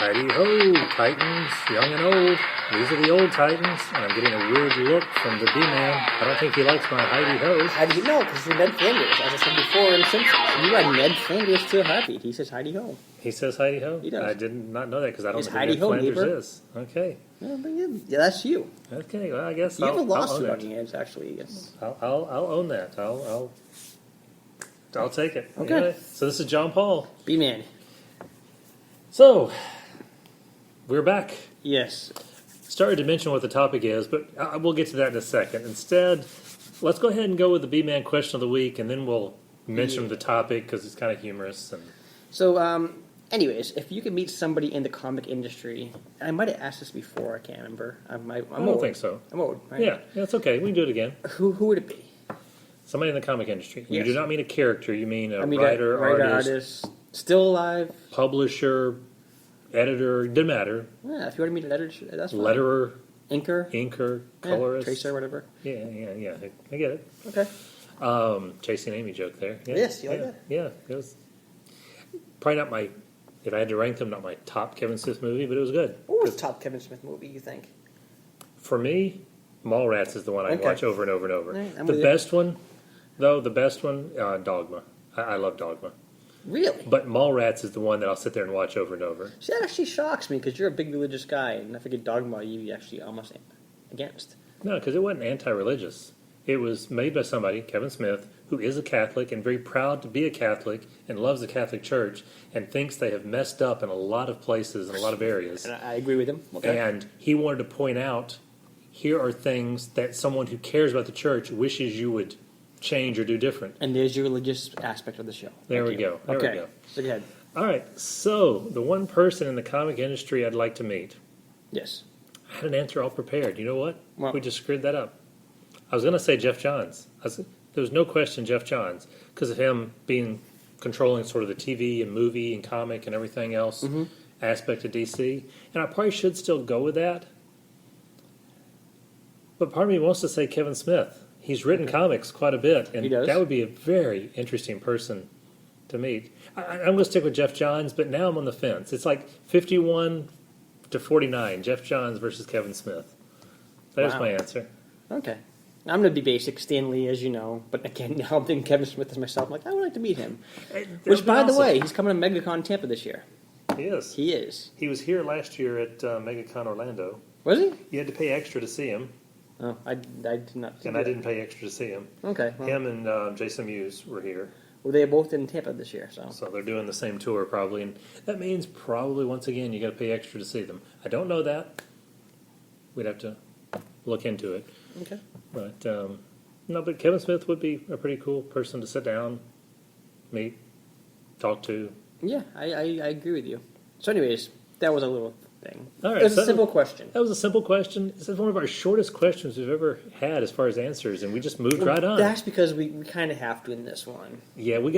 Heidi-ho, Titans, young and old. These are the old Titans, and I'm getting a weird look from the B-Man. I don't think he likes my Heidi-ho. How do you know? Because you're Ned Flanders, as I said before in Simpsons. You are Ned Flanders to happy. He says Heidi-ho. He says Heidi-ho? He does. I did not know that because I don't know who Heidi Ned Ho, Flanders neighbor. is. Okay. Yeah, that's you. Okay, well, I guess You have a I'll lawsuit own on it. your hands, actually. Yes. I'll own that. I'll take it. Okay. Anyway, so this is John Paul. B-Man. So, we're back. Yes. Started to mention what the topic is, but we'll get to that in a second. Instead, let's go ahead and go with the B-Man question of the week, and then we'll mention the topic because it's kind of humorous. And So, anyways, if you could meet somebody in the comic industry, and I might have asked this before, I can't remember. I'm I don't old. think so. I'm old, right? Yeah, it's okay. We can do it again. Who would it be? Somebody in the comic industry. You Yes. do not mean a character. You mean a I mean, writer, artist, artist, still alive. publisher, editor. Didn't matter. Yeah, if you want to meet an editor, that's fine. Letterer, Inker, inker, yeah, colorist. tracer, whatever. Yeah. I get it. Okay. Chasing Amy joke there. Yeah, Yes, you like that? Yeah, it was probably not my. If I had to rank them, not my top Kevin Smith movie, but it was good. What was the top Kevin Smith movie, you think? For me, Mallrats is the one I Okay. watch over and over and over. Right, I'm the with you. best one, though, Dogma. I love Dogma. Really? But Mallrats is the one that I'll sit there and watch over and over. See, that actually shocks me, because you're a big religious guy, and I forget Dogma you actually almost against. No, because it wasn't anti-religious. It was made by somebody, Kevin Smith, who is a Catholic and very proud to be a Catholic and loves the Catholic Church and thinks they have messed up in a lot of places and a lot of areas. And I agree with him. Okay. And he wanted to point out, here are things that someone who cares about the church wishes you would change or do different. And there's your religious aspect of the show. There Thank we you. go. There okay. we go. So go ahead. All right, so the one person in the comic industry I'd like to meet. Yes. I had an answer all prepared. You know what? Well- We just screwed that up. I was going to say Jeff Johns. There was no question Jeff Johns because of him being controlling sort of the TV and movie and comic and everything else aspect of DC. And I probably should still go with that. But part of me wants to say Kevin Smith. He's written comics quite a bit, and He does. that would be a very interesting person to meet. I'm going to stick with Jeff Johns, but now I'm on the fence. It's like 51 to 49, Jeff Johns versus Kevin Smith. There's Wow. my answer. Okay. I'm going to be basic, Stan Lee, as you know. But again, now I'm thinking Kevin Smith as myself. I'm like, I would like to meet him. Which, by the way, he's coming to MegaCon Tampa this year. he is. He is. He was here last year at MegaCon Orlando. Was he? You had to pay extra to see him, Oh, I did not. and I didn't pay extra to see him. Okay. Well, Him and Jason Mewes were here, well, they are both in Tampa this year, so. so they're doing the same tour probably, and that means probably once again you got to pay extra to see them. I don't know that. We'd have to look into it, Okay. but no. But Kevin Smith would be a pretty cool person to sit down, meet, talk to. Yeah, I agree with you. So, anyways, that was a little thing. All right, It was so- a simple question. That was a simple question. This is one of our shortest questions we've ever had as far as answers, and we just moved right on. That's because we kind of have to in this one. Yeah, we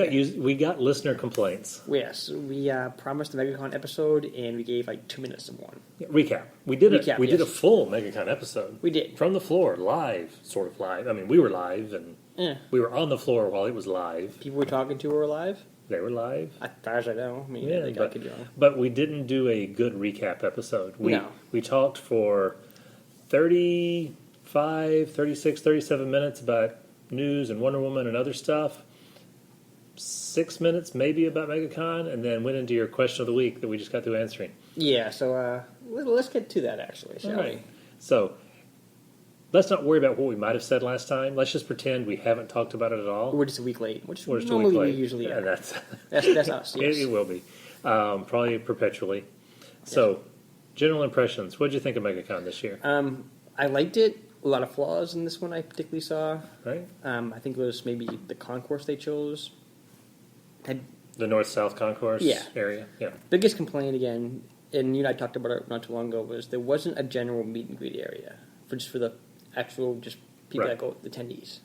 got listener complaints. Yes, we promised a MegaCon episode, and we gave like 2 minutes of one. Yeah, recap. We did Recap, we did a yes. full MegaCon episode. We did. From the floor, live, sort of live. I mean, we were live, and Yeah. we were on the floor while it was live. People we're talking to were alive, They were live. as far as I know. I mean, Yeah, I think I could be wrong. but we didn't do a good recap episode. No. We talked for 35, 36, 37 minutes about news and Wonder Woman and other stuff. 6 minutes maybe about MegaCon, and then went into your question of the week that we just got through answering. Yeah, so let's get to that actually, shall All right. So let's not worry about what we might have said last time. Let's just pretend we haven't talked about it at all. we? We're just a week late, which We're just a normally week we late. usually Yeah, are. that's That's us. Yes. it will be. Probably perpetually. So, general impressions. What did you think of MegaCon this year? I liked it. A lot of flaws in this one I particularly saw. Right? I think it was maybe the concourse they chose. Had The north-south concourse Yeah. area? Yeah. biggest complaint again, and you and I talked about it not too long ago, was there wasn't a general meet and greet area for the actual just people Right. that go, the attendees.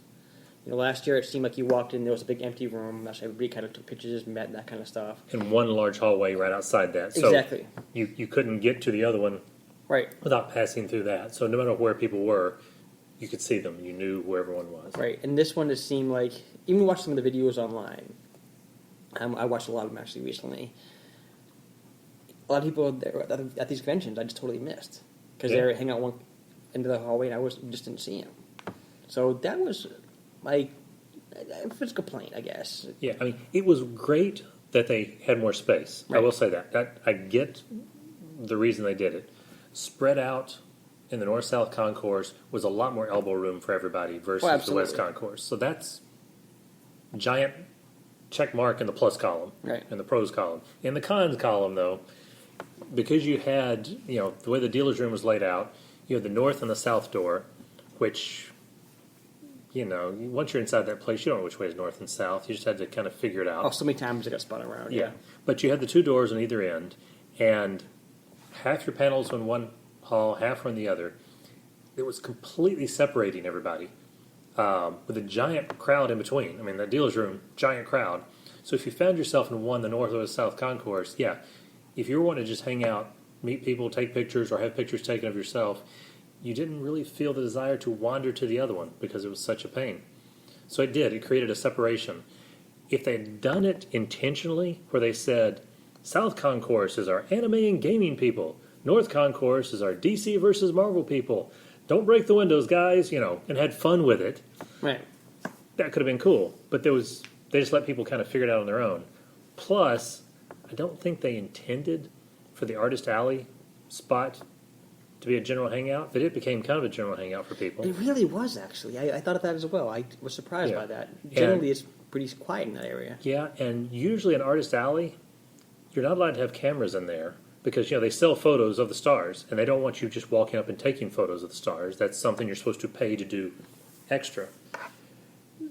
You know, last year it seemed like you walked in, there was a big empty room. That's everybody kind of took pictures, met, and that kind of stuff. And one large hallway right outside that. So Exactly. you couldn't get to the other one Right. without passing through that. So no matter where people were, you could see them. You knew who everyone was. Right. And this one, it seemed like, even watching some of the videos online, I watched a lot of them actually recently. a lot of people there at these conventions I just totally missed because Yeah. they were hanging out one end of the hallway and I just didn't see them. So that was my first complaint, I guess. Yeah, I mean, it was great that they had more space. I Right. will say that. I get the reason they did it. Spread out in the north-south concourse was a lot more elbow room for everybody versus the west concourse. So that's giant check mark in the plus column, Right. in the pros column. In the cons column, though, because you had, the way the dealer's room was laid out, you had the north and the south door, which, once you're inside that place, you don't know which way is north and south. You just had to kind of figure it out. Oh, so many times I got spun around. Yeah. But you had the two doors on either end, and half your panels in one hall, half were in the other. It was completely separating everybody with a giant crowd in between. I mean, the dealer's room, giant crowd. So if you found yourself in one, the north or the south concourse, yeah, if you were wanting to just hang out, meet people, take pictures, or have pictures taken of yourself, you didn't really feel the desire to wander to the other one because it was such a pain. So it did. It created a separation. If they had done it intentionally, where they said, South Concourse is our anime and gaming people, North Concourse is our DC versus Marvel people, don't break the windows, guys, and had fun with it, Right. that could have been cool. But they just let people kind of figure it out on their own. Plus, I don't think they intended for the Artist Alley spot to be a general hangout, but it became kind of a general hangout for people. It really was, actually. I thought of that as well. I was surprised Yeah. by that. Generally, it's pretty quiet in that area. Yeah, and usually an Artist Alley, you're not allowed to have cameras in there because, they sell photos of the stars, and they don't want you just walking up and taking photos of the stars. That's something you're supposed to pay to do extra.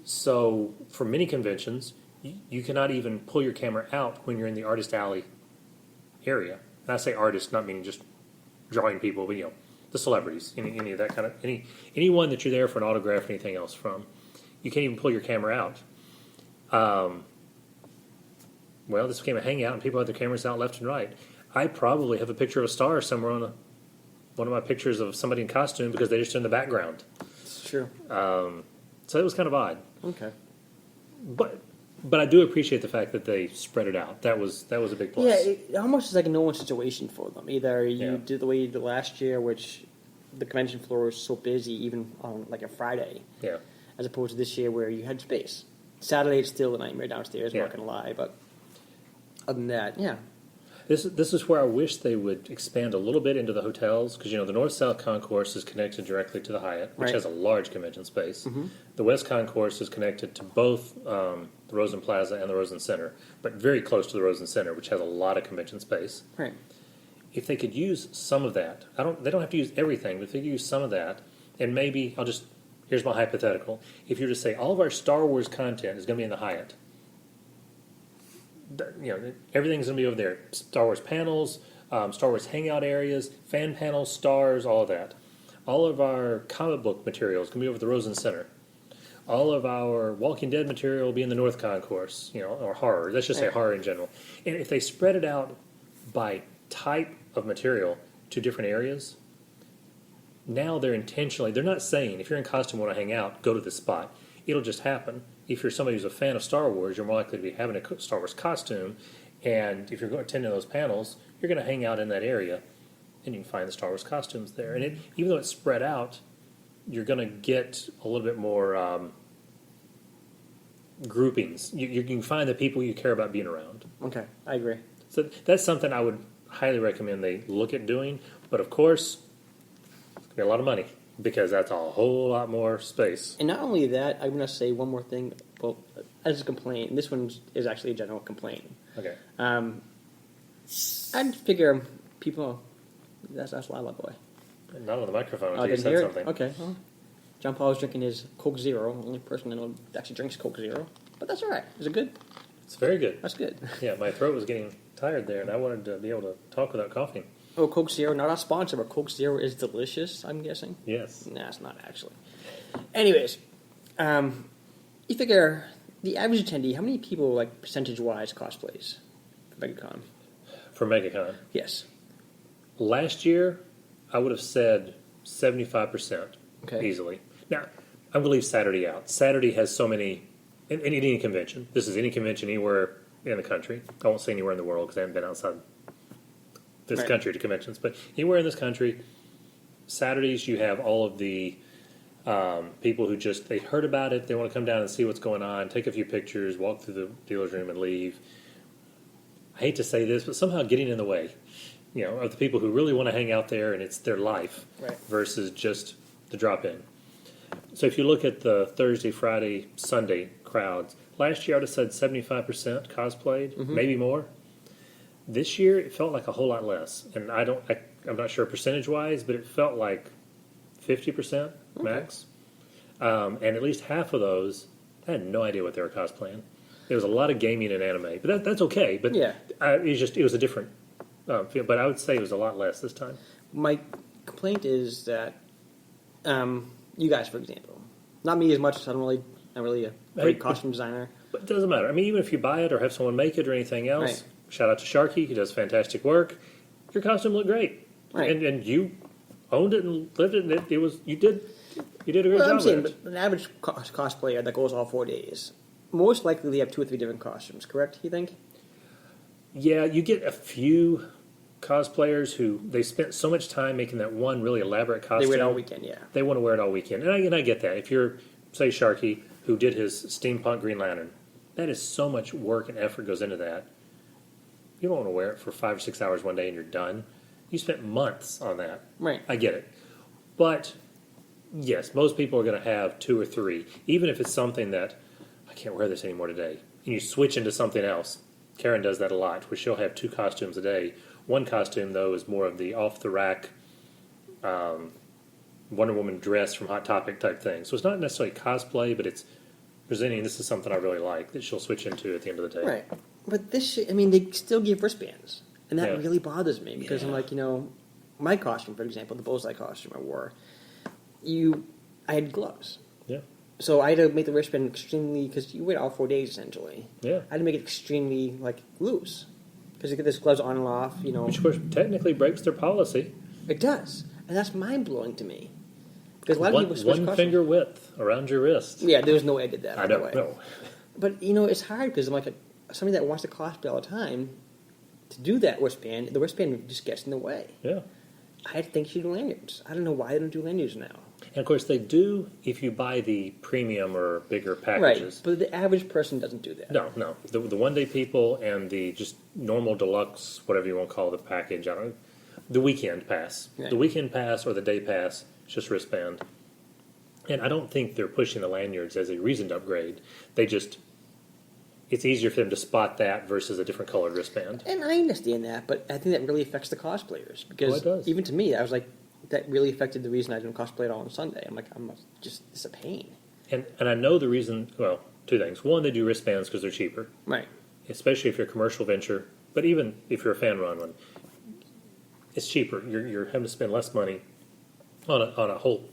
So for many conventions, you cannot even pull your camera out when you're in the Artist Alley area. And I say artist, not meaning just drawing people, but the celebrities, any of that kind of anyone that you're there for an autograph or anything else from, you can't even pull your camera out. Well, this became a hangout, and people had their cameras out left and right. I probably have a picture of a star somewhere on one of my pictures of somebody in costume because they just in the background. It's true. So it was kind of odd. Okay. But I do appreciate the fact that they spread it out. That was a big plus. Yeah, it almost is like a no-win situation for them. Either you Yeah. did the way you did last year, which the convention floor was so busy, even on like a Friday, Yeah. as opposed to this year where you had space. Saturday it's still a nightmare downstairs. I'm Yeah. not gonna lie, but other than that, yeah, This is where I wish they would expand a little bit into the hotels because the north-south concourse is connected directly to the Hyatt, which Right. has a large convention space. The west concourse is connected to both the Rosen Plaza and the Rosen Center, but very close to the Rosen Center, which has a lot of convention space. right. If they could use some of that, they don't have to use everything, but if they could use some of that, and maybe here's my hypothetical: if you were to say all of our Star Wars content is going to be in the Hyatt. Everything's going to be over there. Star Wars panels, Star Wars hangout areas, fan panels, stars, all of that. All of our comic book material is going to be over the Rosen Center. All of our Walking Dead material will be in the North Concourse, or horror. Let's just say horror in general. And if they spread it out by type of material to different areas, now they're not saying, if you're in costume and want to hang out, go to this spot. It'll just happen. If you're somebody who's a fan of Star Wars, you're more likely to be having a Star Wars costume, and if you're going to attend those panels, you're going to hang out in that area, and you can find the Star Wars costumes there. And even though it's spread out, you're going to get a little bit more groupings. You can find the people you care about being around. Okay, I agree. So that's something I would highly recommend they look at doing. But of course, it's going to be a lot of money because that's a whole lot more space. And not only that, I'm going to say one more thing. Well, as a complaint, and this one is actually a general complaint. Okay. I'd figure people. That's Lila Boy. Not on the microphone Oh, until you didn't said hear something. it? Okay. Well, John Paul is drinking his Coke Zero. Only person I know that actually drinks Coke Zero. But that's all right. Is it good? It's very good. That's good. Yeah, my throat was getting tired there, and I wanted to be able to talk without coughing. Oh, Coke Zero, not our sponsor, but Coke Zero is delicious, I'm guessing. Yes. Nah, it's not actually. Anyways, you figure the average attendee, how many people, like, percentage-wise, cosplays for MegaCon? For MegaCon. Yes. Last year, I would have said 75% easily. Now, I'm going to leave Saturday out. Saturday has so many, in any convention. This is any convention anywhere in the country. I won't say anywhere in the world because I haven't been outside this Right. country to conventions, but anywhere in this country, Saturdays you have all of the people who just they heard about it, they want to come down and see what's going on, take a few pictures, walk through the dealer's room, and leave. I hate to say this, but somehow getting in the way, of the people who really want to hang out there and it's their life Right. versus just the drop in. So if you look at the Thursday, Friday, Sunday crowds, last year I would have said 75% cosplayed, maybe more. This year it felt like a whole lot less, and I'm not sure percentage wise, but it felt like 50% max. And at least half of those, I had no idea what they were cosplaying. There was a lot of gaming and anime, but that's okay. But Yeah. it was a different feel. But I would say it was a lot less this time. My complaint is that you guys, for example, not me as much. Not really a great costume designer. But it doesn't matter. I mean, even if you buy it or have someone make it or anything else, Right. shout out to Sharky. He does fantastic work. Your costume looked great, Right. and you owned it and lived it. And you did a great Well, job I'm saying, with it. but an average cosplayer that goes all 4 days, most likely they have 2 or 3 different costumes. Correct? You think? Yeah, you get a few cosplayers who they spent so much time making that one really elaborate costume. They wear it all weekend. Yeah. They want to wear it all weekend, and I get that. If you're, say, Sharky, who did his steampunk Green Lantern, that is so much work and effort goes into that. You don't want to wear it for 5 or 6 hours one day and you're done. You spent months on that. Right. I get it. But, yes, most people are going to have 2 or 3, even if it's something that, I can't wear this anymore today. And you switch into something else. Karen does that a lot, where she'll have 2 costumes a day. One costume, though, is more of the off-the-rack Wonder Woman dress from Hot Topic type thing. So it's not necessarily cosplay, but it's presenting this is something I really like that she'll switch into at the end of the day. Right. But they still give wristbands. And that Yeah. really bothers me because I'm Yeah. like, my costume, for example, the bullseye costume I wore, I had gloves. Yeah. So I had to make the wristband extremely, because you wear it all 4 days essentially. Yeah. I had to make it extremely, loose. Because you get this gloves on and off, Which, of course, technically breaks their policy. It does. And that's mind blowing to me. Because a lot of people switch One costumes. finger width around your wrist. Yeah, there was no way I did that. I by the don't way. know. But, it's hard because I'm like somebody that wants to cosplay all the time, to do that wristband, the wristband just gets in the way. Yeah. I think you do lanyards. I don't know why they don't do lanyards now. And, of course, they do if you buy the premium or bigger Right, packages. but the average person doesn't do that. No. The one-day people and the just normal deluxe, whatever you want to call the package, I don't know, the weekend pass. Right. The weekend pass or the day pass, it's just wristband. And I don't think they're pushing the lanyards as a reason to upgrade. It's easier for them to spot that versus a different colored wristband. And I understand that, but I think that really affects the cosplayers. Because it does. even to me, I was like, that really affected the reason I didn't cosplay at all on Sunday. I'm like, it's a pain. And I know the reason, well, 2 things. One, they do wristbands because they're cheaper, Right. especially if you're a commercial venture. But even if you're a fan-run one, it's cheaper. You're having to spend less money on a whole,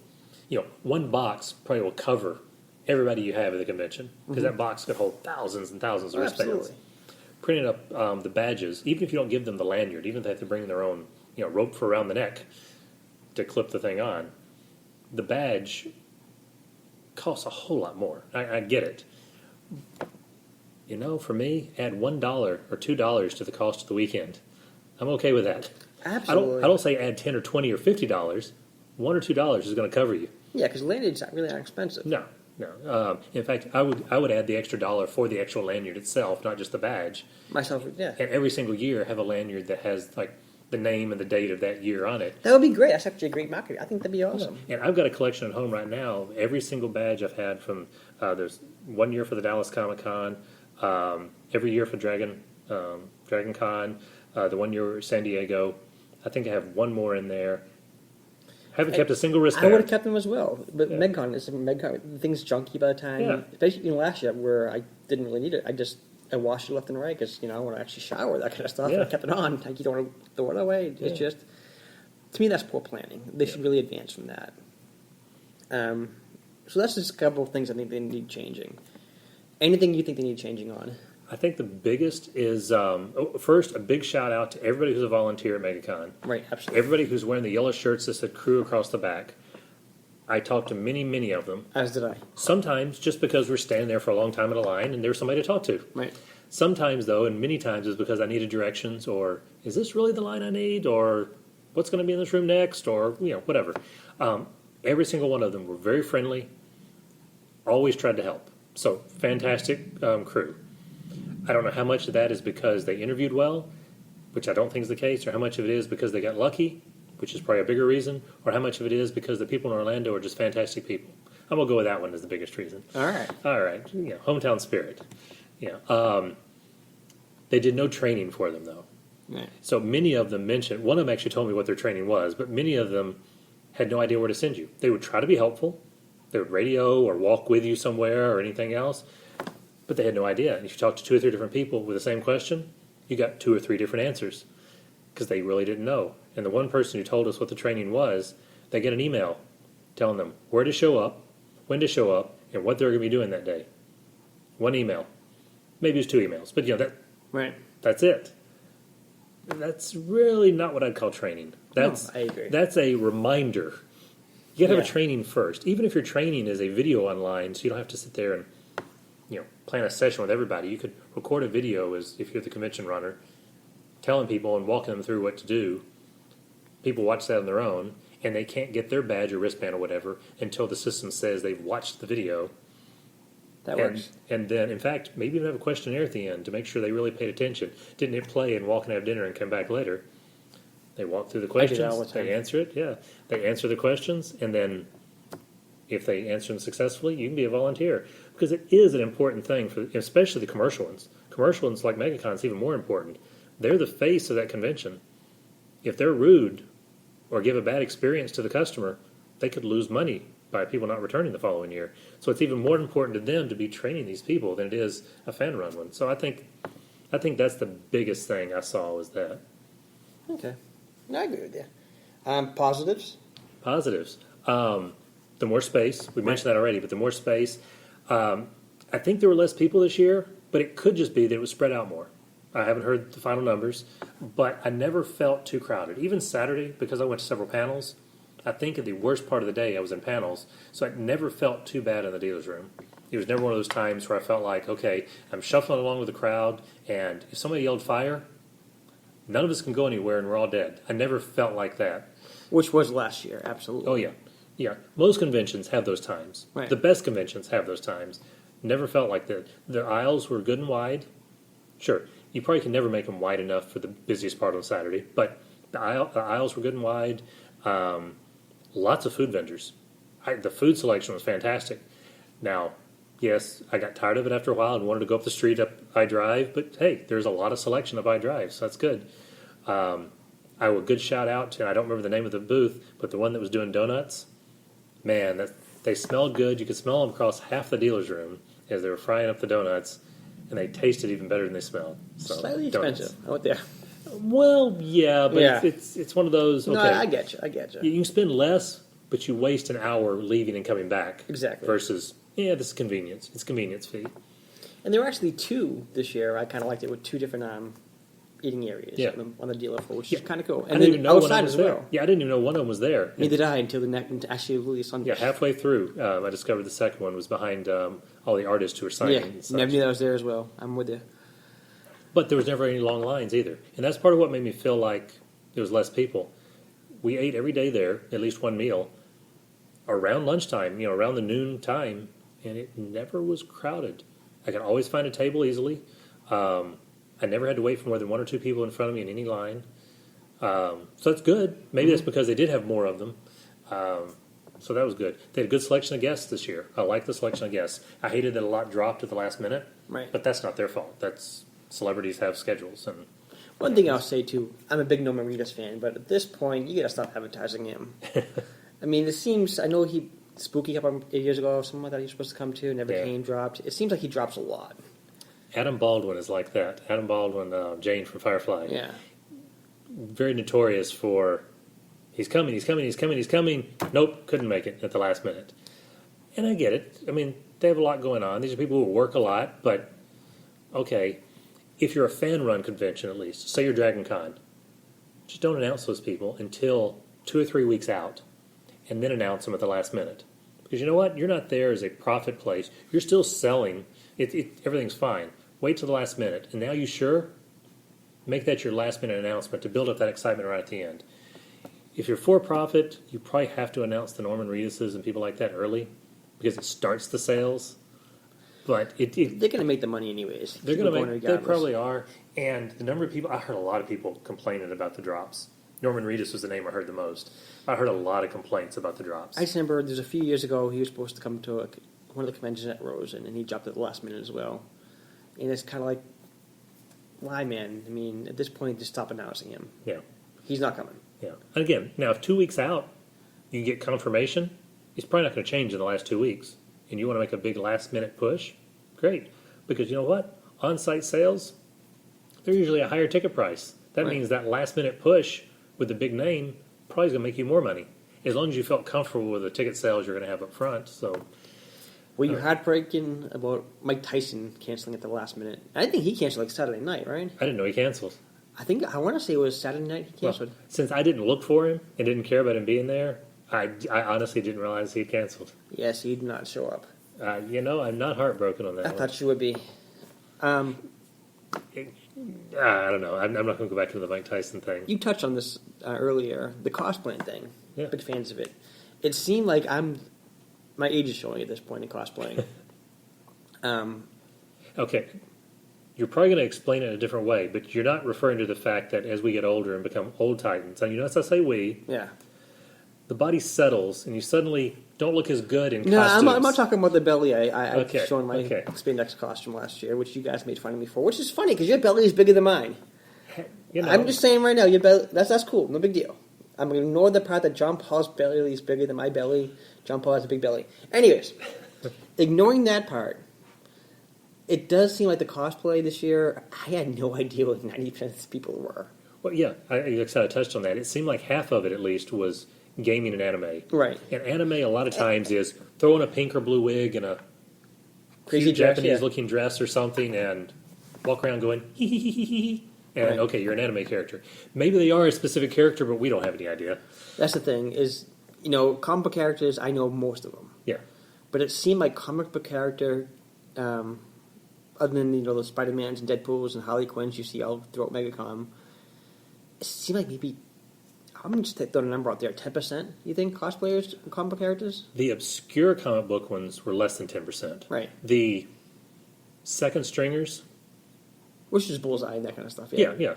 one box probably will cover everybody you have at the convention because that box could hold thousands and thousands of wristbands. Absolutely. Printing up the badges, even if you don't give them the lanyard, even if they have to bring their own, rope for around the neck to clip the thing on, the badge costs a whole lot more. I get it. For me, add $1 or $2 to the cost of the weekend. I'm okay with that. Absolutely. I don't say add $10 or $20 or $50. $1 or $2 is going to cover you. Yeah, because lanyards are really not expensive. No. In fact, I would add the extra $1 for the actual lanyard itself, not just the badge. Myself, yeah. And every single year have a lanyard that has the name and the date of that year on it. That would be great. That's actually a great marketing. I think that'd be awesome. And I've got a collection at home right now. Every single badge I've had from there's 1 year for the Dallas Comic Con, every year for Dragon Con, the 1 year San Diego. I think I have one more in there. Haven't kept a single wristband. I would have kept them as well. But Yeah. MegaCon, the thing's junky by the time. Yeah. Especially last year where I didn't really need it. I washed it left and right because I want to actually shower, that kind of stuff. Yeah. And I kept it on. You don't want to throw it away. It's just, to me, that's poor planning. They should really advance from that. So that's just a couple of things I think they need changing. Anything you think they need changing on? I think the biggest is, first, a big shout out to everybody who's a volunteer at MegaCon. Right, absolutely. Everybody who's wearing the yellow shirts that said crew across the back. I talked to many, many of them. As did I. Sometimes just because we're standing there for a long time in a line and there's somebody to talk to. Right. Sometimes, though, and many times, is because I needed directions, or is this really the line I need, or what's going to be in this room next, or whatever. Every single one of them were very friendly, always tried to help. So fantastic crew. I don't know how much of that is because they interviewed well, which I don't think is the case, or how much of it is because they got lucky, which is probably a bigger reason, or how much of it is because the people in Orlando are just fantastic people. I'm going to go with that one as the biggest reason. All right. Hometown spirit. They did no training for them, though. Right. So many of them mentioned, one of them actually told me what their training was, but many of them had no idea where to send you. They would try to be helpful. They would radio or walk with you somewhere or anything else, but they had no idea. And if you talk to 2 or 3 different people with the same question, you got 2 or 3 different answers because they really didn't know. And the one person who told us what the training was, they get an email telling them where to show up, when to show up, and what they're going to be doing that day. One email. Maybe it's 2 emails, but Right. that's it. That's really not what I'd call training. I agree. That's a reminder. You got to have a Yeah. training first, even if your training is a video online, so you don't have to sit there and plan a session with everybody. You could record a video as if you're the convention runner, telling people and walking them through what to do. People watch that on their own, and they can't get their badge or wristband or whatever until the system says they've watched the video. That works. And then, in fact, maybe even have a questionnaire at the end to make sure they really paid attention. Didn't hit play and walk and have dinner and come back later. They walk through the questions. I do that all the time. They answer it. Yeah, they answer the questions, and then if they answer them successfully, you can be a volunteer because it is an important thing for, especially the commercial ones. Commercial ones like MegaCon is even more important. They're the face of that convention. If they're rude or give a bad experience to the customer, they could lose money by people not returning the following year. So it's even more important to them to be training these people than it is a fan run one. So I think that's the biggest thing I saw was that. Okay. No, I agree with you. Positives? Positives. The more space. We mentioned that already, but the more space. I think there were less people this year, but it could just be that it was spread out more. I haven't heard the final numbers, but I never felt too crowded. Even Saturday, because I went to several panels, I think at the worst part of the day I was in panels, so I never felt too bad in the dealer's room. It was never one of those times where I felt like, okay, I'm shuffling along with the crowd, and if somebody yelled fire, none of us can go anywhere and we're all dead. I never felt like that. Which was last year, absolutely. Oh, yeah. Yeah. Most conventions have those times. Right. The best conventions have those times. Never felt like that. The aisles were good and wide. Sure, you probably can never make them wide enough for the busiest part on Saturday, but the aisles were good and wide. Lots of food vendors. The food selection was fantastic. Now, yes, I got tired of it after a while and wanted to go up the street up I-Drive, but hey, there's a lot of selection of I-Drive, so that's good. I will good shout out to, I don't remember the name of the booth, but the one that was doing donuts, man, they smelled good. You could smell them across half the dealer's room as they were frying up the donuts, and they tasted even better than they smelled. So, Slightly donuts. expensive. I went there. Well, yeah, but Yeah. It's one of those. Okay, No, I get you. you can spend less, but you waste an hour leaving and coming back. Exactly. Versus, this is convenience. It's convenience fee. And there were actually 2 this year. I kind of liked it with 2 different eating areas Yeah. on the dealer floor, which Yeah. is kind of cool. I And didn't even then know one of them outside was as there. well. Yeah, I didn't even know one of them was there. Neither did I until actually really Sunday. Yeah, halfway through, I discovered the second one was behind all the artists who were signing. Yeah, and such. never knew that was there as well. I'm with you. But there was never any long lines either. And that's part of what made me feel like there was less people. We ate every day there, at least one meal, around lunchtime, around the noon time, and it never was crowded. I could always find a table easily. I never had to wait for more than 1 or 2 people in front of me in any line. So that's good. Maybe that's because they did have more of them. So that was good. They had a good selection of guests this year. I like the selection of guests. I hated that a lot dropped at the last minute, Right. but that's not their fault. That's celebrities have schedules. And One thing I'll say too, I'm a big Norman Reedus fan, but at this point, you gotta stop advertising him. I mean, it seems, I know he, Spooky a couple of years ago, someone that he was supposed to come to, never came, dropped. It seems like he drops a lot. Adam Baldwin is like that. Adam Baldwin, Jane from Firefly. Yeah. Very notorious for, he's coming. Nope, couldn't make it at the last minute. And I get it. I mean, they have a lot going on. These are people who work a lot, but okay, if you're a fan-run convention at least, say you're Dragon Con, just don't announce those people until 2 or 3 weeks out, and then announce them at the last minute. Because you know what? You're not there as a profit place. You're still selling. Everything's fine. wait till the last minute. And now you sure? Make that your last minute announcement to build up that excitement right at the end. If you're for profit, you probably have to announce the Norman Reeduses and people like that early because it starts the sales. But they're going to make the money anyways. They're going to make. They probably are. And the number of people, I heard a lot of people complaining about the drops. Norman Reedus was the name I heard the most. I heard a lot of complaints about the drops. I just remember there's a few years ago he was supposed to come to one of the conventions at Rosen, and he dropped at the last minute as well. And it's kind of like, why, man? I mean, at this point, just stop announcing him. Yeah. He's not coming. Yeah. And again, now if 2 weeks out you get confirmation, it's probably not going to change in the last 2 weeks. And you want to make a big last-minute push, great. Because you know what? On-site sales, they're usually a higher ticket price. That means that last-minute push with the big name probably is going to make you more money. As long as you felt comfortable with the ticket sales you're going to have up front. So, were you heartbreaking about Mike Tyson canceling at the last minute? I think he canceled like Saturday night, right? I didn't know he canceled. I want to say it was Saturday night he canceled. Well, since I didn't look for him and didn't care about him being there, I honestly didn't realize he had canceled. Yes, he did not show up. I'm not heartbroken on that. I thought you would be. I don't know. I'm not going to go back to the Mike Tyson thing. You touched on this earlier, the cosplaying thing. Yeah. Big fans of it. It seemed like my age is showing at this point in cosplaying. Okay. You're probably going to explain it in a different way, but you're not referring to the fact that as we get older and become old Titans, and you notice I say we, yeah, the body settles, and you suddenly don't look as good in no, costumes. I'm not talking about the belly. I Okay, shown my okay. spandex costume last year, which you guys made fun of me for, which is funny because your belly is bigger than mine. You know, I'm just saying right now, your belly, that's cool, no big deal. I'm going to ignore the part that John Paul's belly is bigger than my belly. John Paul has a big belly. Anyways, ignoring that part, it does seem like the cosplay this year, I had no idea what 90% of the people were. well, yeah, I touched on that. It seemed like half of it, at least, was gaming and anime. Right. And anime, a lot of times, is throw on a pink or blue wig and a Crazy cute dress, Japanese-looking dress or something and walk around going, hee hee hee hee hee. And, Right. okay, you're an anime character. Maybe they are a specific character, but we don't have any idea. That's the thing, is, comic book characters, I know most of them. Yeah. But it seemed like comic book character, other than, the Spider-Mans and Deadpools and Harley Quinns you see all throughout MegaCon, it seemed like maybe, I'm just throwing a number out there, 10%, you think, cosplayers and comic book characters? The obscure comic book ones were less than 10%. Right. The second stringers, Which is Bullseye and that kind of stuff, yeah.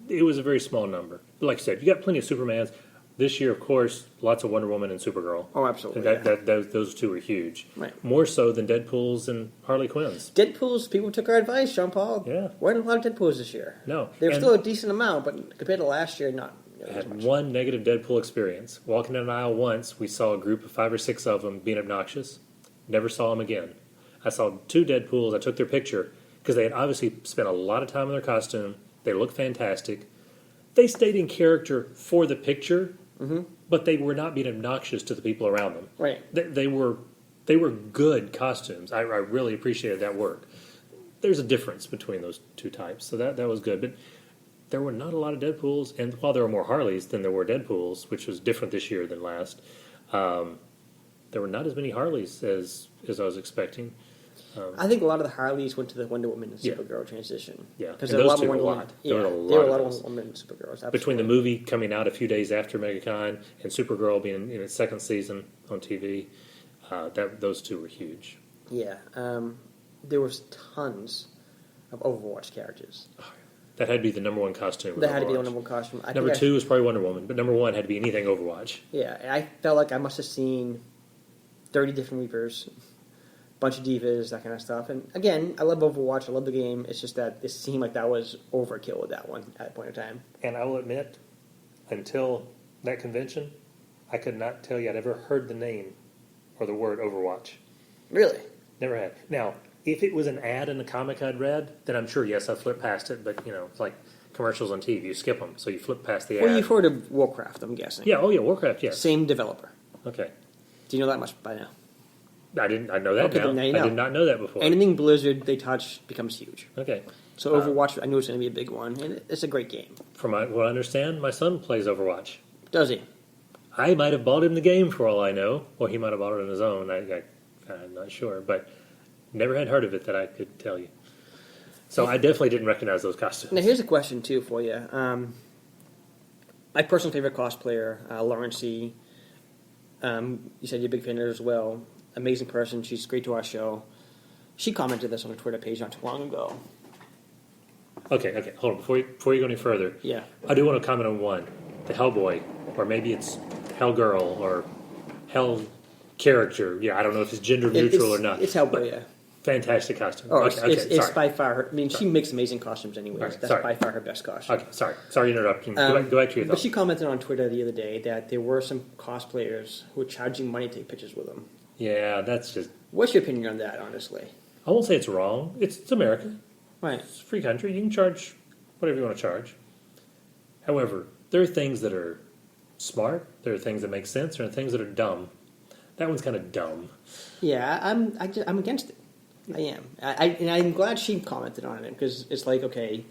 It was a very small number. But like I said, you got plenty of Supermans. This year, of course, lots of Wonder Woman and Supergirl. Oh, absolutely. Those two were huge. Right. More so than Deadpool's and Harley Quinn's. Deadpool's, people took our advice, Jean Paul. Yeah. Weren't a lot of Deadpool's this year. No. They were And still a decent amount, but compared to last year, not I as had much. one negative Deadpool experience. Walking down an aisle once, we saw a group of 5 or 6 of them being obnoxious. Never saw them again. I saw 2 Deadpools. I took their picture because they had obviously spent a lot of time in their costume. They looked fantastic. They stayed in character for the picture, but they were not being obnoxious to the people around them. Right. They were good costumes. I really appreciated that work. There's a difference between those two types, so that was good. But there were not a lot of Deadpools, and while there were more Harleys than there were Deadpools, which was different this year than last, there were not as many Harleys as I was expecting. I think a lot of the Harleys went to the Wonder Woman and Yeah. Supergirl transition. Yeah, Because and there were a those lot more two Wonder were a Woman. lot. Yeah, There were a there lot were a of lot of those. Wonder Woman and Supergirls. Absolutely. Between the movie coming out a few days after MegaCon and Supergirl being in its second season on TV, those two were huge. Yeah. There was tons of Overwatch characters. That had to be the number one costume. That had to be the Overwatch. number one costume. Number 2 was probably Wonder Woman, but number 1 had to be anything Overwatch. Yeah, and I felt like I must have seen 30 different Reapers, bunch of divas, that kind of stuff. And again, I love Overwatch. I love the game. It's just that it seemed like that was overkill with that one at that point in time. And I will admit, until that convention, I could not tell you I'd ever heard the name or the word Overwatch. Really? Never had. Now, if it was an ad in the comic I'd read, then I'm sure, yes, I'd flip past it. But, it's like commercials on TV. You skip them, so you flip past the ad. Well, you've heard of Warcraft, I'm guessing. Yeah, Warcraft, yes. Same developer. Okay. Do you know that much by now? I know that Okay, now. then now you know. I did not know that before. Anything Blizzard they touch becomes huge. Okay. So Overwatch, I know it's going to be a big one, and it's a great game. From what I understand, my son plays Overwatch. Does he? I might have bought him the game for all I know, or he might have bought it on his own. I'm not sure, but never had heard of it that I could tell you. So I definitely didn't recognize those costumes. Now, here's a question, too, for you. My personal favorite cosplayer, Lauren C. You said you're a big fan of her as well. Amazing person. She's great to our show. She commented this on her Twitter page not too long ago. Okay, hold on. Before you go any further, Yeah. I do want to comment on one. The Hellboy, or maybe it's Hellgirl, or Hell character. Yeah, I don't know if it's gender neutral or not. It's Hellboy, yeah. Fantastic costume. Oh, Okay, it's sorry. by far her. I mean, she makes amazing costumes anyways. Right, That's sorry. by far her best costume. Okay, sorry to interrupt you. Go back to your But thought. she commented on Twitter the other day that there were some cosplayers who were charging money to take pictures with them. Yeah, that's just... What's your opinion on that, honestly? I won't say it's wrong. It's America. Right. It's a free country. You can charge whatever you want to charge. However, there are things that are smart. There are things that make sense. There are things that are dumb. That one's kind of dumb. Yeah, I'm against it. I am. And I'm glad she commented on it because it's like, okay,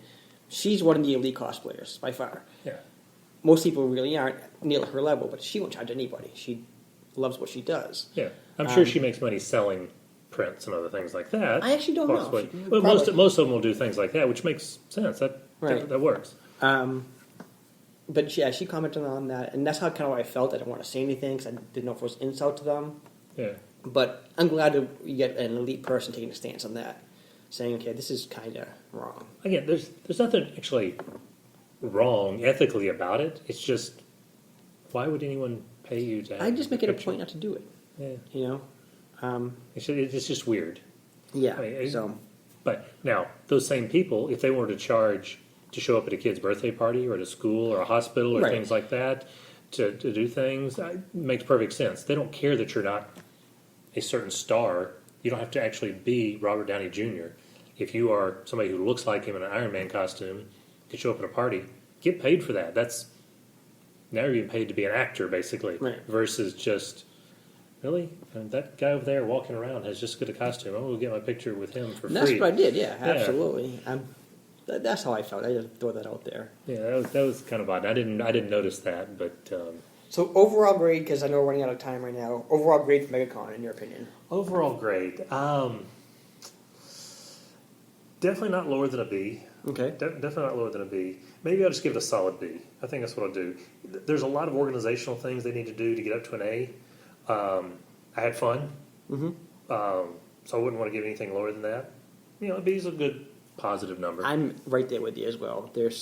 she's one of the elite cosplayers by far. Yeah. Most people really aren't near her level, but she won't charge anybody. She loves what she does. Yeah. I'm sure she makes money selling prints and other things like that. I actually don't know. Possibly. She- Well, probably. most of them will do things like that, which makes sense. Right. That works. But yeah, she commented on that, and that's how kind of I felt. I didn't want to say anything because I didn't know if it was an insult to them. Yeah. But I'm glad to get an elite person taking a stance on that, saying, okay, this is kind of wrong. Again, there's nothing actually wrong ethically about it. It's just, why would anyone pay you to have I just make it a picture? point not to do it, Yeah. you know? It's just weird. Yeah, I mean, so... But now, those same people, if they wanted to charge to show up at a kid's birthday party or at a school or a hospital or Right. things like that, to do things, it makes perfect sense. They don't care that you're not a certain star. You don't have to actually be Robert Downey Jr. If you are somebody who looks like him in an Iron Man costume, to show up at a party, get paid for that. That's now you're getting paid to be an actor, basically, Right. versus just... Really? And that guy over there walking around has just got a costume. I'm going to get my picture with him for And that's free. what I did, yeah, absolutely. That's how I felt. I just throw that out there. Yeah, that was kind of odd. I didn't notice that, but So overall grade, because I know we're running out of time right now, overall grade for MegaCon, in your opinion? overall grade, definitely not lower than a B. Okay. Definitely not lower than a B. Maybe I'll just give it a solid B. I think that's what I'll do. There's a lot of organizational things they need to do to get up to an A. I had fun, Mm-hmm. so I wouldn't want to give anything lower than that. You know, a B is a good positive number. I'm right there with you as well. There's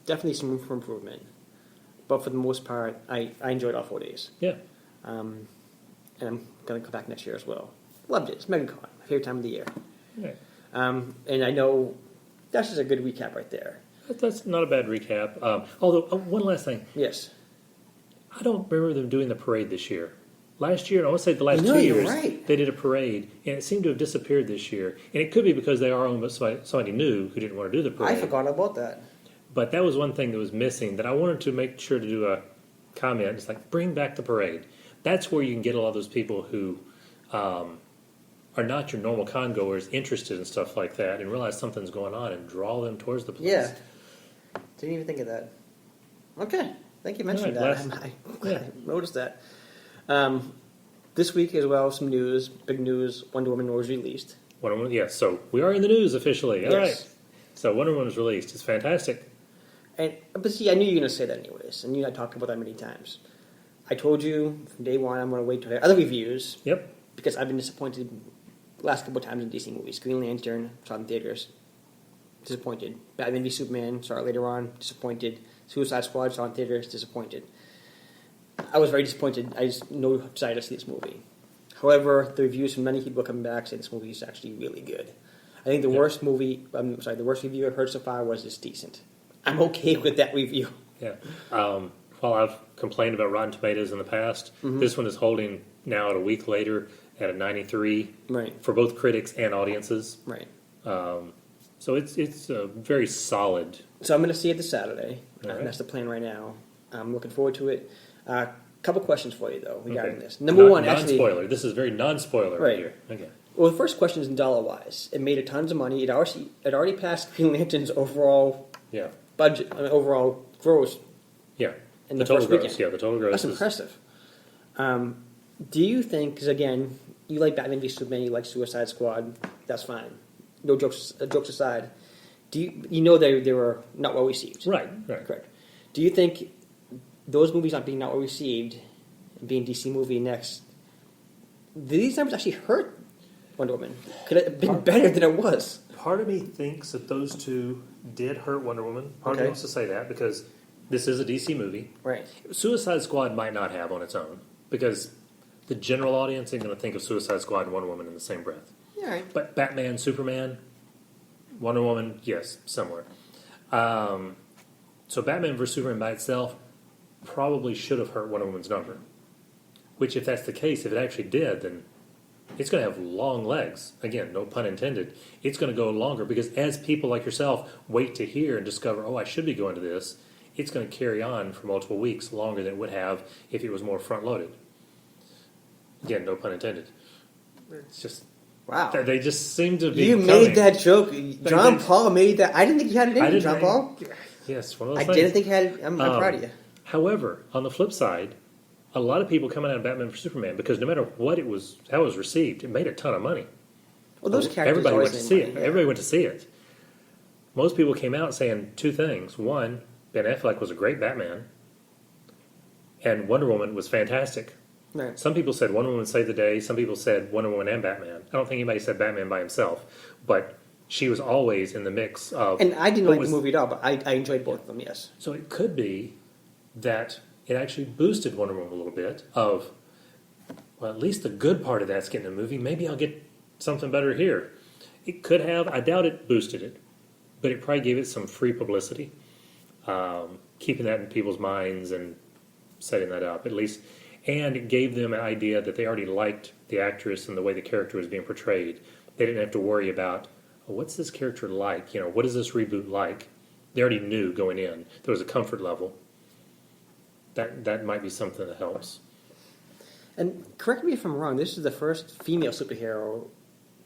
definitely some room for improvement. But for the most part, I enjoyed all 4 days. Yeah. And I'm going to come back next year as well. Loved it. It's MegaCon, my favorite time of the year. Yeah. And I know that's just a good recap right there. That's not a bad recap. Although, one last thing. Yes. I don't remember them doing the parade this year. Last year, I want to say the last No, 2 you're years, right. they did a parade, and it seemed to have disappeared this year. And it could be because they are owned by somebody new who didn't want to do the parade. I forgot about that. But that was one thing that was missing that I wanted to make sure to do a comment. It's like, bring back the parade. That's where you can get a lot of those people who are not your normal con goers interested in stuff like that and realize something's going on and draw them towards the place. Yeah. Didn't even think of that. Okay. Thank you for mentioning All right, that. yeah. I noticed that. This week as well, some news, big news, Wonder Woman was released. Wonder Woman, yes. So we are in the news officially. All Yes. right. So Wonder Woman was released. It's fantastic. But see, I knew you were going to say that anyways, and you and I talked about that many times. I told you from day one I'm going to wait till I have other reviews. Yep. Because I've been disappointed the last couple of times in DC movies. Green Lantern, saw it in theaters, disappointed. Batman v Superman, saw it later on, disappointed. Suicide Squad, saw it in theaters, disappointed. I was very disappointed. I just no desire to see this movie. However, the reviews from many people coming back say this movie is actually really good. I think the worst movie, the worst review I've heard so far was just decent. I'm okay with that review. Yeah. While I've complained about Rotten Tomatoes in the past, this one is holding now at a week later at a 93 Right. for both critics and audiences. Right. So it's a very solid. So I'm going to see it this Saturday. All right. That's the plan right now. I'm looking forward to it. Couple questions for you, though, regarding Okay. this. Number one, actually... non-spoiler. This is very non-spoiler right Right. here. Okay. Well, the first question is dollar-wise. It made a tons of money. It already passed Green Lantern's overall Yeah. budget, overall gross. Yeah. In the the total first gross. weekend. Yeah, the total gross That's is impressive. Do you think, because again, you like Batman v Superman, you like Suicide Squad. That's fine. No jokes aside. You know they were not well received? Right. Correct. Do you think those movies not being well received, and being DC movie next, did these numbers actually hurt Wonder Woman? Could it have been better than it was? Part of me thinks that those two did hurt Wonder Woman. Part of me wants to say that because this is a DC movie. Right. Suicide Squad might not have on its own because the general audience ain't going to think of Suicide Squad and Wonder Woman in the same breath. All right. But Batman, Superman, Wonder Woman, yes, somewhere. So Batman vs. Superman by itself probably should have hurt Wonder Woman's number. Which, if that's the case, if it actually did, then it's going to have long legs. Again, no pun intended. It's going to go longer because as people like yourself wait to hear and discover, oh, I should be going to this, it's going to carry on for multiple weeks longer than it would have if it was more front-loaded. Again, no pun intended. It's just... Wow. They just seem to be You made that joke. John Paul made that. I didn't think you had it in you, John Paul. Yes, one of those I things. didn't think you had it. I'm proud of you. However, on the flip side, a lot of people coming out of Batman vs. Superman because no matter what it was, how it was received, it made a ton of money. Well, those characters Everybody always went to see made it. money, yeah. Everybody went to see it. Most people came out saying two things. One, Ben Affleck was a great Batman, and Wonder Woman was fantastic. Right. Some people said Wonder Woman saved the day. Some people said Wonder Woman and Batman. I don't think anybody said Batman by himself, but she was always in the mix of... And I didn't like the movie at all, but I enjoyed both of them, yes. So it could be that it actually boosted Wonder Woman a little bit of, well, at least the good part of that's getting a movie. Maybe I'll get something better here. It could have. I doubt it boosted it, but it probably gave it some free publicity, keeping that in people's minds and setting that up at least. And it gave them an idea that they already liked the actress and the way the character was being portrayed. They didn't have to worry about, oh, what's this character like? You know, what is this reboot like? They already knew going in. There was a comfort level. That might be something that helps. And correct me if I'm wrong, this is the first female superhero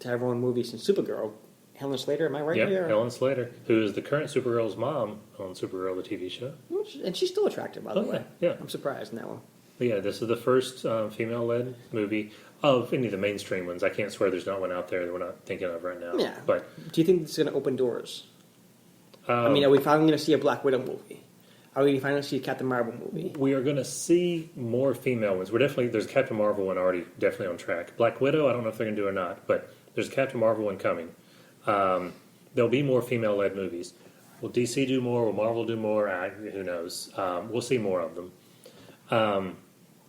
to have her own movie since Supergirl. Helen Slater, am I right Yep, here? Helen Slater, who is the current Supergirl's mom on Supergirl, the TV show. And she's still attractive, by the way. Yeah. I'm surprised in that one. But yeah, this is the first female-led movie of any of the mainstream ones. I can't swear there's not one out there that we're not thinking of right now. Yeah. But do you think this is going to open doors? I mean, are we finally going to see a Black Widow movie? Are we finally going to see a Captain Marvel movie? We are going to see more female ones. There's a Captain Marvel one already definitely on track. Black Widow, I don't know if they're going to do it or not, but there's a Captain Marvel one coming. There'll be more female-led movies. Will DC do more? Will Marvel do more? Who knows? We'll see more of them.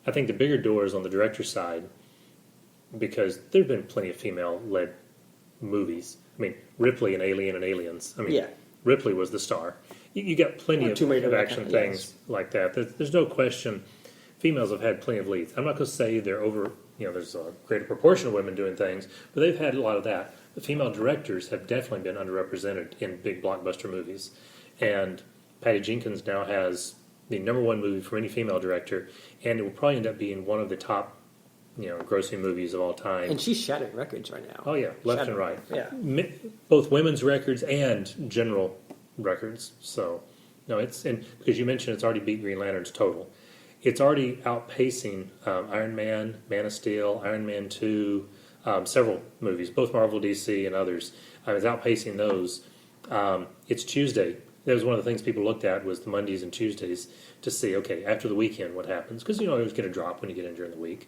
I think the bigger door is on the director's side because there have been plenty of female-led movies. I mean, Ripley in Alien and Aliens. I mean, yeah. Ripley was the star. You got plenty of action things like that. There's no question females have had plenty of leads. I'm not going to say they're over, there's a greater proportion of women doing things, but they've had a lot of that. The female directors have definitely been underrepresented in big blockbuster movies. And Patty Jenkins now has the number one movie for any female director, and it will probably end up being one of the top, grossing movies of all time. And she's shattering records right now. Oh yeah, left and right. Yeah, both women's records and general records. So, no, because you mentioned it's already beat Green Lantern's total. It's already outpacing Iron Man, Man of Steel, Iron Man 2, several movies, both Marvel, DC, and others. It's outpacing those. It's Tuesday. That was one of the things people looked at was the Mondays and Tuesdays to see, okay, after the weekend, what happens? Because, you always get a drop when you get in during the week.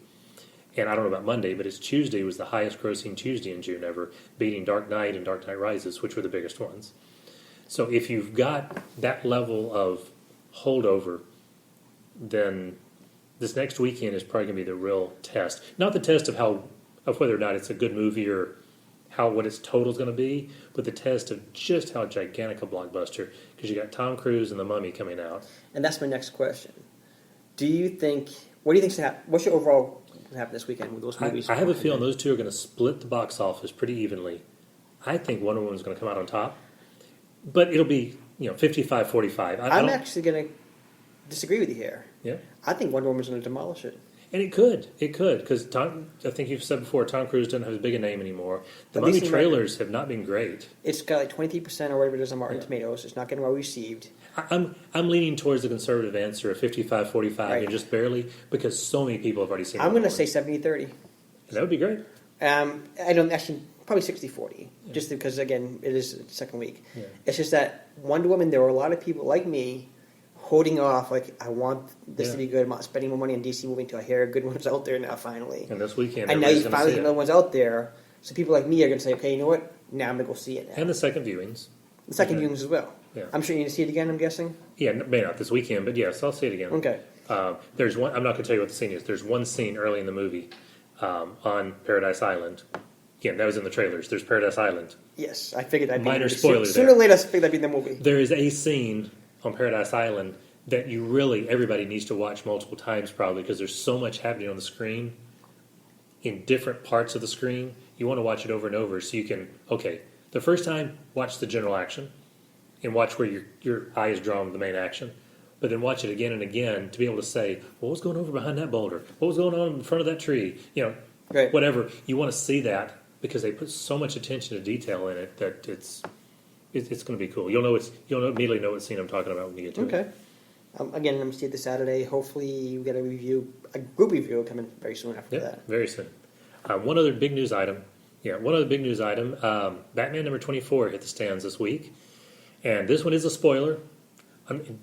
And I don't know about Monday, but it's Tuesday was the highest grossing Tuesday in June ever, beating Dark Knight and Dark Knight Rises, which were the biggest ones. So if you've got that level of holdover, then this next weekend is probably going to be the real test. Not the test of whether or not it's a good movie or what its total is going to be, but the test of just how gigantic a blockbuster, because you got Tom Cruise and The Mummy coming out. And that's my next question. What do you think's going to happen? What's your overall happen this weekend with those movies? I have a feeling those two are going to split the box office pretty evenly. I think Wonder Woman's going to come out on top, but it'll be 55-45. I'm actually going to disagree with you here. Yeah, I think Wonder Woman's going to demolish it. And it could, because I think you've said before, Tom Cruise doesn't have as big a name anymore. The Mummy trailers have not been great. It's got like 23% or whatever it is on Rotten Tomatoes. It's not getting well received. I'm leaning towards the conservative answer of 55-45, right. and just barely, because so many people have already seen it. I'm going to say 70-30. That would be great. I don't actually probably 60-40, just because again it is the second week. Yeah. It's just that Wonder Woman. There were a lot of people like me holding off. Like I want this to be good. I'm not spending more money on DC movie until I hear good ones out there now. Finally, And this weekend, and now you everybody's gonna finally see get it. another ones out there. So people like me are going to say, okay, you know what? Now I'm going to go see it. Now. And the second viewings. The second Okay. viewings as well. Yeah. I'm sure you're going to see it again. I'm guessing. Yeah, may not this weekend, but yes, I'll see it again. Okay. There's one. I'm not going to tell you what the scene is. There's one scene early in the movie on Paradise Island. Again, that was in the trailers. There's Paradise Island. Yes, I figured that'd be Minor the movie. spoiler Sooner there. or later, I figured that'd be the movie. There is a scene on Paradise Island that everybody needs to watch multiple times probably because there's so much happening on the screen in different parts of the screen. You want to watch it over and over so you can, the first time, watch the general action and watch where your eye is drawn to the main action. But then watch it again and again to be able to say, what was going over behind that boulder? What was going on in front of that tree? Right. Whatever. You want to see that because they put so much attention to detail in it that it's going to be cool. You'll immediately know what scene I'm talking about when you get to it. Okay. Again, I'm going to see it this Saturday. Hopefully, we get a group review coming very soon after that. Very soon. One other big news item. Batman number 24 hit the stands this week. And this one is a spoiler.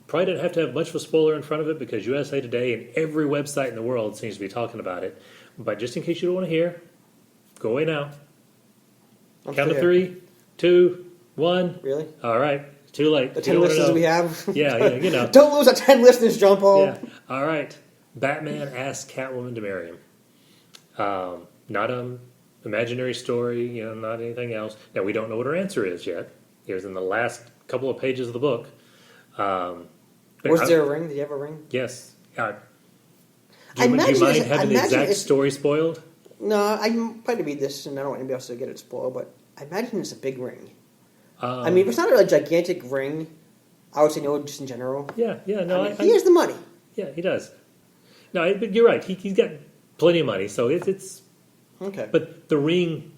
Probably didn't have to have much of a spoiler in front of it because USA Today and every website in the world seems to be talking about it. But just in case you don't want to hear, go away now. Count to 3, 2, 1. Really? All right. Too late. The 10 listeners we have. Yeah, you know. Don't lose our 10 listeners, John Paul. Yeah. All right. Batman asks Catwoman to marry him. Not an imaginary story, not anything else. Now, we don't know what her answer is yet. It was in the last couple of pages of the book. Was there a ring? Did you have a ring? Yes. Do I you imagine mind it's- having I the imagine exact it's- story spoiled? No, I'm trying to read this, and I don't want anybody else to get it spoiled, but I imagine it's a big ring. I mean, if it's not a gigantic ring, I would say no, just in general. Yeah. No, He has the money. Yeah, he does. No, but you're right. He's got plenty of money, so it's. Okay. But the ring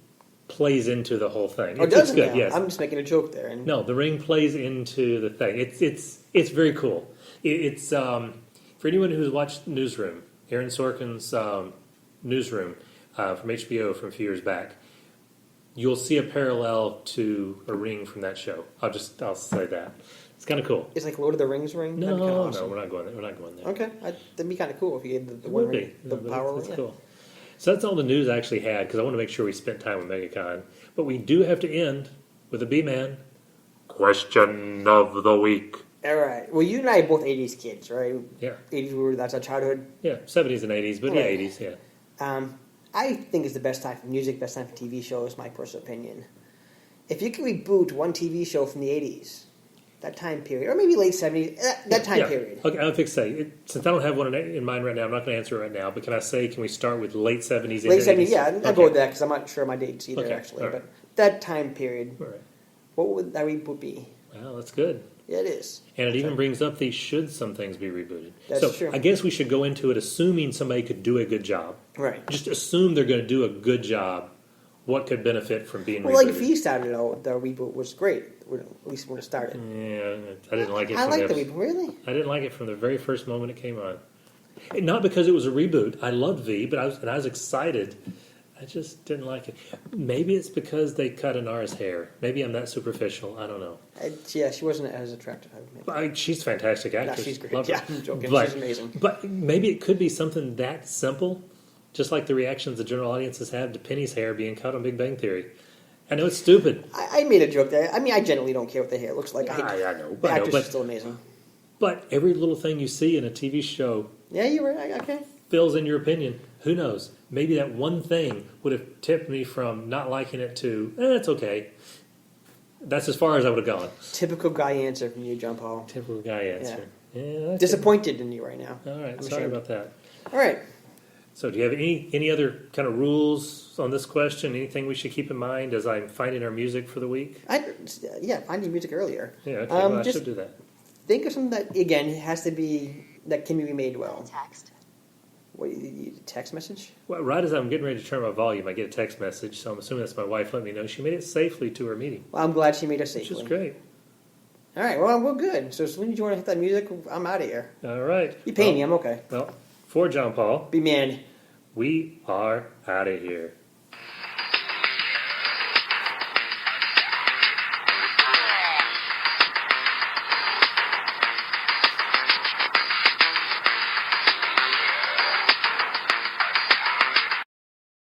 plays into the whole thing. It does it's good. now. Yes. I'm just making a joke there. And No, the ring plays into the thing. It's very cool. It's for anyone who's watched Newsroom, Aaron Sorkin's Newsroom from HBO from a few years back. You'll see a parallel to a ring from that show. I'll say that. It's kind of cool. It's like Lord of the Rings ring. No, That'd be kinda awesome. no, we're not going there. We're not going there. Okay, that'd be kind of cool if you gave the It one would ring, be. the No, but power That's ring. cool. So that's all the news I actually had because I want to make sure we spent time with MegaCon. But we do have to end with a B-Man question of the week. All right. Well, you and I are both '80s kids, right? Yeah, '80s that's our childhood. yeah, 70s and 80s, but yeah, Right. 80s, yeah. I think it's the best time for music, best time for TV shows. My personal opinion. If you could reboot one TV show from the '80s, that time period, or maybe late '70s, that time Yeah. period. Okay, I'm fixed to say, since I don't have one in mind right now, I'm not going to answer it right now, but can we start with late 70s and Late 80s? '70s, yeah. I'll go with that because I'm not sure my dates either, Okay, actually. all right. But that time period, All right. what would that reboot be? Well, that's good. Yeah, it is. And it even brings up the should some things be rebooted. That's so true. I guess we should go into it assuming somebody could do a good job. Right. Just assume they're going to do a good job. What could benefit from being Well, rebooted? like if he started out, the reboot was great. At least when it started. Yeah, I didn't like it. I from like the reboot. Really? I didn't like it from the very first moment it came on. And not because it was a reboot. I loved V, but I was excited. I just didn't like it. Maybe it's because they cut Inara's hair. Maybe I'm that superficial. I don't know. Yeah, she wasn't as attractive. She's a fantastic actress. she's great. Love her. Yeah, I'm joking. But, She's amazing. But maybe it could be something that simple, just like the reactions the general audiences have to Penny's hair being cut on Big Bang Theory. I know it's stupid. I made a joke there. I mean, I generally don't care what the hair looks like. I know. The I know, actress but, is still amazing. but every little thing you see in a TV show Yeah, you're right. Okay. fills in your opinion. Who knows? Maybe that one thing would have tipped me from not liking it to, it's okay. That's as far as I would have gone. Typical guy answer from you, John Paul. Typical guy answer. Yeah, that's Disappointed in you right now. All right, I'm sorry ashamed. about that. All right. So do you have any other kind of rules on this question? Anything we should keep in mind as I'm finding our music for the week? Finding music earlier. Yeah, okay, well, I just should do that. think of something that, again, has to be, that can be remade well. Text. What, text message? Well, right as I'm getting ready to turn my volume, I get a text message, so I'm assuming that's my wife letting me know she made it safely to her meeting, Well, I'm glad she made us which safely. is great. All right, well, we're good. So as soon as you want to hit that music, I'm out of here. All right. You pay me, I'm okay. Well, for John Paul, Be man. we are out of here.